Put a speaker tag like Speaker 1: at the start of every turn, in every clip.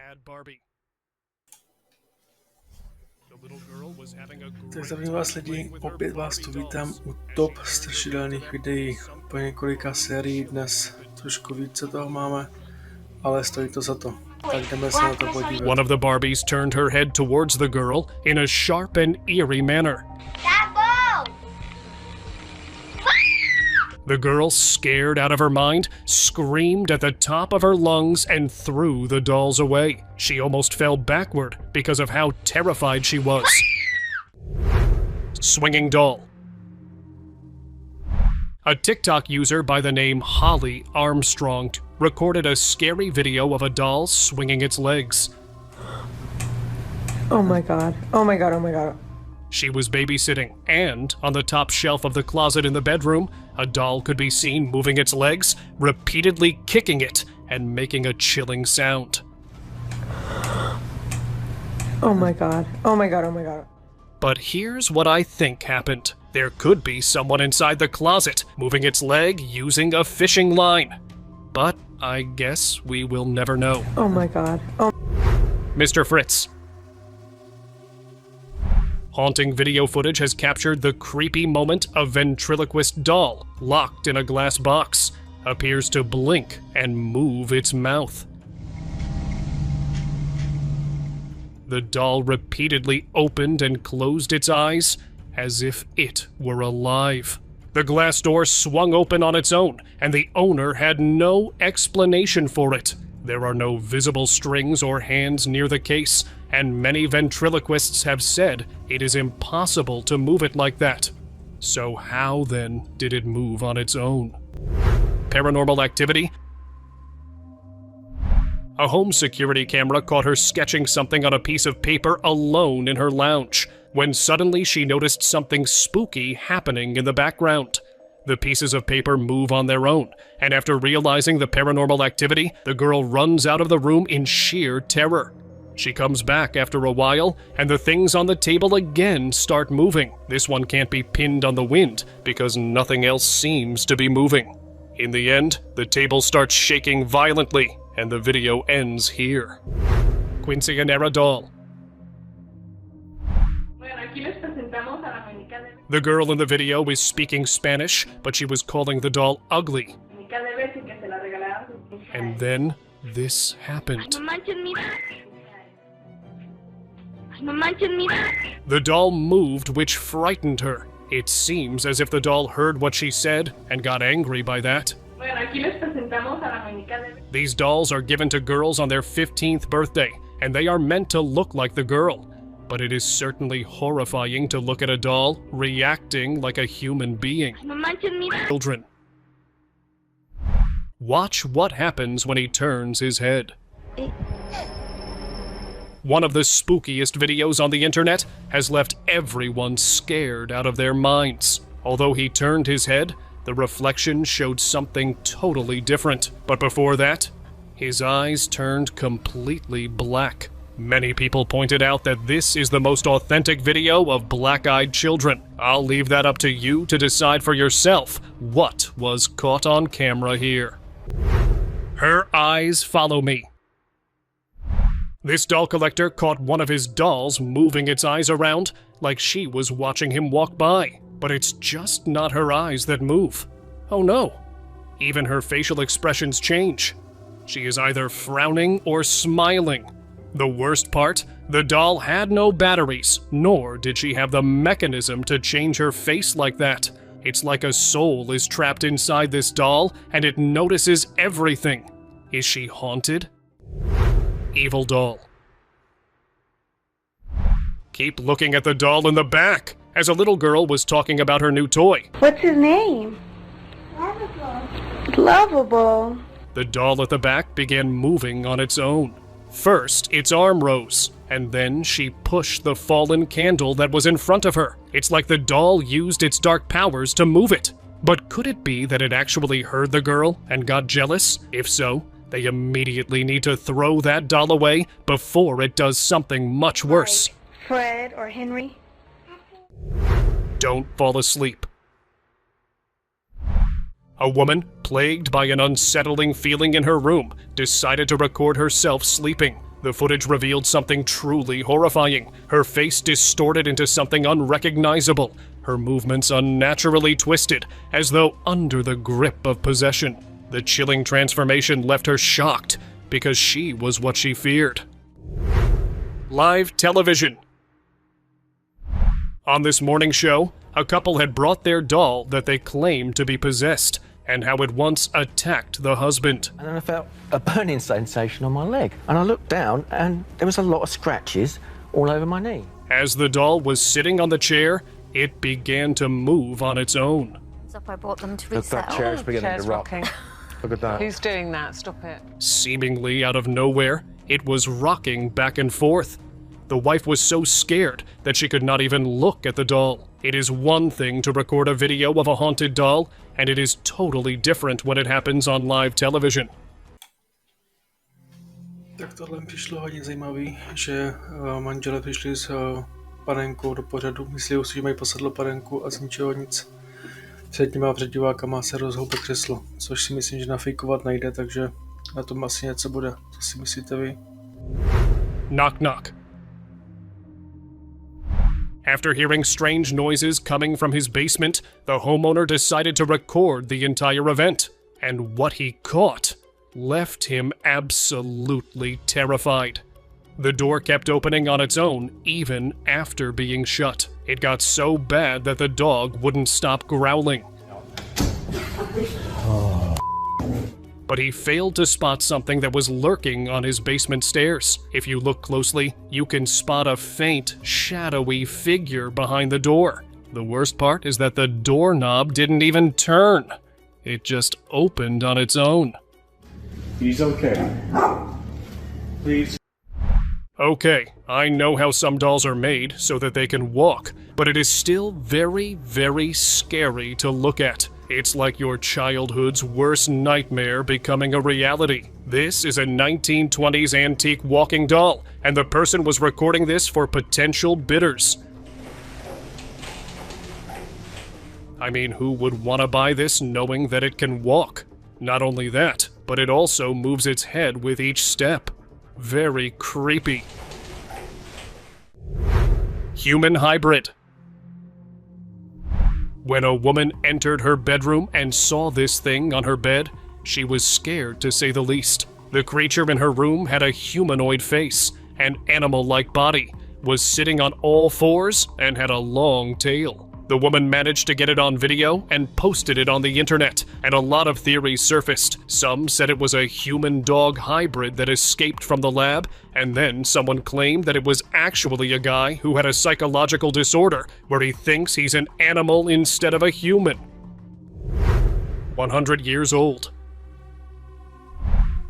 Speaker 1: Tak zdravím vás lidi, opět vás tu vítám u top strašidelných videí. Po několika sérií dnes trošku více toho máme, ale stojí to za to. Tak jdeme se na to podívat.
Speaker 2: One of the Barbies turned her head towards the girl in a sharp and eerie manner. The girl, scared out of her mind, screamed at the top of her lungs and threw the dolls away. She almost fell backward because of how terrified she was. Swinging doll. A TikTok user by the name Holly Armstrong recorded a scary video of a doll swinging its legs.
Speaker 3: Oh my god. Oh my god, oh my god.
Speaker 2: She was babysitting, and on the top shelf of the closet in the bedroom, a doll could be seen moving its legs, repeatedly kicking it, and making a chilling sound.
Speaker 3: Oh my god. Oh my god, oh my god.
Speaker 2: But here's what I think happened. There could be someone inside the closet, moving its leg using a fishing line. But I guess we will never know.
Speaker 3: Oh my god. Oh.
Speaker 2: Mr. Fritz. Haunting video footage has captured the creepy moment a ventriloquist doll, locked in a glass box, appears to blink and move its mouth. The doll repeatedly opened and closed its eyes, as if it were alive. The glass door swung open on its own, and the owner had no explanation for it. There are no visible strings or hands near the case, and many ventriloquists have said it is impossible to move it like that. So how, then, did it move on its own? Paranormal activity? A home security camera caught her sketching something on a piece of paper alone in her lounge, when suddenly she noticed something spooky happening in the background. The pieces of paper move on their own, and after realizing the paranormal activity, the girl runs out of the room in sheer terror. She comes back after a while, and the things on the table again start moving. This one can't be pinned on the wind, because nothing else seems to be moving. In the end, the table starts shaking violently, and the video ends here. Quinceañera doll. The girl in the video is speaking Spanish, but she was calling the doll ugly. And then this happened. The doll moved, which frightened her. It seems as if the doll heard what she said and got angry by that. These dolls are given to girls on their 15th birthday, and they are meant to look like the girl. But it is certainly horrifying to look at a doll reacting like a human being. Children. Watch what happens when he turns his head. One of the spookiest videos on the internet has left everyone scared out of their minds. Although he turned his head, the reflection showed something totally different. But before that, his eyes turned completely black. Many people pointed out that this is the most authentic video of black-eyed children. I'll leave that up to you to decide for yourself what was caught on camera here. Her eyes follow me. This doll collector caught one of his dolls moving its eyes around like she was watching him walk by. But it's just not her eyes that move. Oh no. Even her facial expressions change. She is either frowning or smiling. The worst part, the doll had no batteries, nor did she have the mechanism to change her face like that. It's like a soul is trapped inside this doll, and it notices everything. Is she haunted? Evil doll. Keep looking at the doll in the back, as a little girl was talking about her new toy.
Speaker 3: What's his name? Lovable. Lovable.
Speaker 2: The doll at the back began moving on its own. First, its arm rose, and then she pushed the fallen candle that was in front of her. It's like the doll used its dark powers to move it. But could it be that it actually heard the girl and got jealous? If so, they immediately need to throw that doll away before it does something much worse.
Speaker 3: Like Fred or Henry?
Speaker 2: Don't fall asleep. A woman, plagued by an unsettling feeling in her room, decided to record herself sleeping. The footage revealed something truly horrifying. Her face distorted into something unrecognizable, her movements unnaturally twisted, as though under the grip of possession. The chilling transformation left her shocked, because she was what she feared. Live television. On this morning show, a couple had brought their doll that they claimed to be possessed, and how it once attacked the husband.
Speaker 4: And then I felt a burning sensation on my leg. And I looked down and there was a lot of scratches all over my knee.
Speaker 2: As the doll was sitting on the chair, it began to move on its own.
Speaker 5: I brought them to
Speaker 4: Look,
Speaker 5: reset.
Speaker 4: that chair's beginning to rock.
Speaker 6: rocking.
Speaker 4: Look at that.
Speaker 6: Who's doing that? Stop it.
Speaker 2: Seemingly out of nowhere, it was rocking back and forth. The wife was so scared that she could not even look at the doll. It is one thing to record a video of a haunted doll, and it is totally different when it happens on live television.
Speaker 1: Tak tohle mi přišlo hodně zajímavý, že manželé přišli s panenkou do pořadu, myslí si, že mají posadlo panenku a z ničeho nic. Před nima před divákama se rozhoupé křeslo, což si myslím, že nafejkovat nejde, takže na tom asi něco bude. Co si myslíte vy?
Speaker 2: Knock knock. After hearing strange noises coming from his basement, the homeowner decided to record the entire event. And what he caught left him absolutely terrified. The door kept opening on its own even after being shut. It got so bad that the dog wouldn't stop growling. But he failed to spot something that was lurking on his basement stairs. If you look closely, you can spot a faint, shadowy figure behind the door. The worst part is that the doorknob didn't even turn. It just opened on its own.
Speaker 7: He's okay. Please.
Speaker 2: Okay, I know how some dolls are made so that they can walk, but it is still very, very scary to look at. It's like your childhood's worst nightmare becoming a reality. This is a 1920s antique walking doll, and the person was recording this for potential bidders. I mean, who would want to buy this knowing that it can walk? Not only that, but it also moves its head with each step. Very creepy. Human hybrid. When a woman entered her bedroom and saw this thing on her bed, she was scared to say the least. The creature in her room had a humanoid face, an animal-like body, was sitting on all fours, and had a long tail. The woman managed to get it on video and posted it on the internet, and a lot of theories surfaced. Some said it was a human-dog hybrid that escaped from the lab, and then someone claimed that it was actually a guy who had a psychological disorder where he thinks he's an animal instead of a human. 100 years old.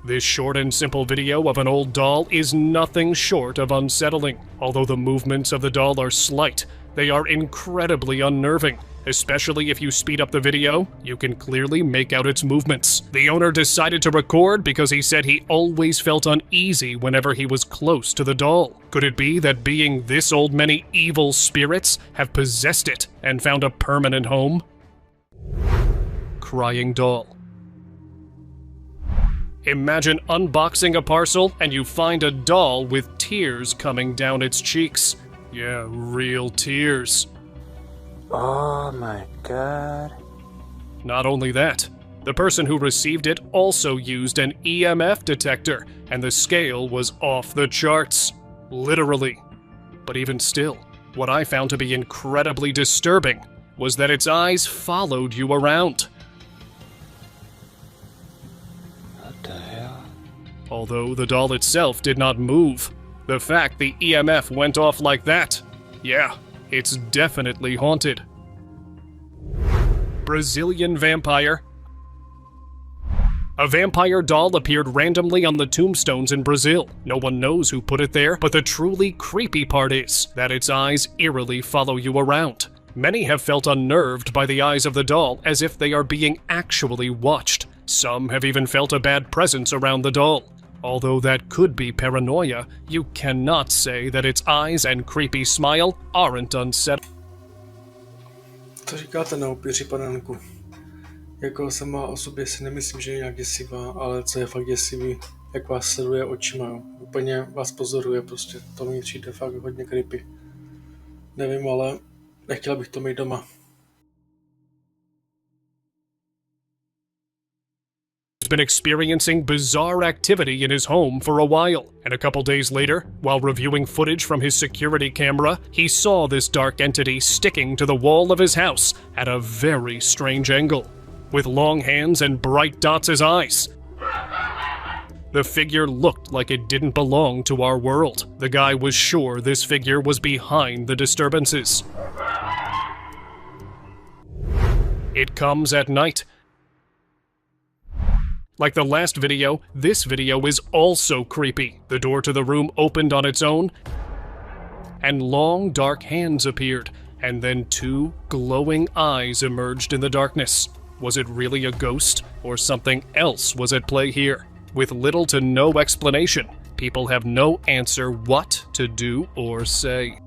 Speaker 2: This short and simple video of an old doll is nothing short of unsettling. Although the movements of the doll are slight, they are incredibly unnerving. Especially if you speed up the video, you can clearly make out its movements. The owner decided to record because he said he always felt uneasy whenever he was close to the doll. Could it be that being this old many evil spirits have possessed it and found a permanent home? Crying doll. Imagine unboxing a parcel and you find a doll with tears coming down its cheeks. Yeah, real tears.
Speaker 4: Oh my God.
Speaker 2: Not only that, the person who received it also used an EMF detector, and the scale was off the charts. Literally. But even still, what I found to be incredibly disturbing was that its eyes followed you around.
Speaker 4: What the hell?
Speaker 2: Although the doll itself did not move. The fact the EMF went off like that, yeah, it's definitely haunted. Brazilian vampire. A vampire doll appeared randomly on the tombstones in Brazil. No one knows who put it there, but the truly creepy part is that its eyes eerily follow you around. Many have felt unnerved by the eyes of the doll as if they are being actually watched. Some have even felt a bad presence around the doll. Although that could be paranoia, you cannot say that its eyes and creepy smile aren't unsettling.
Speaker 1: Co říkáte na upíři panenku? Jako sama o sobě si nemyslím, že je nějak děsivá, ale co je fakt děsivý, jak vás sleduje očima, jo. Úplně vás pozoruje prostě, to mi přijde fakt hodně creepy. Nevím, ale nechtěla bych to mít doma.
Speaker 2: He's been experiencing bizarre activity in his home for a while, and a couple days later, while reviewing footage from his security camera, he saw this dark entity sticking to the wall of his house at a very strange angle, with long hands and bright dots as eyes. The figure looked like it didn't belong to our world. The guy was sure this figure was behind the disturbances. It comes at night. Like the last video, this video is also creepy. The door to the room opened on its own, and long dark hands appeared, and then 2 glowing eyes emerged in the darkness. Was it really a ghost, or something else was at play here? With little to no explanation, people have no answer what to do or say.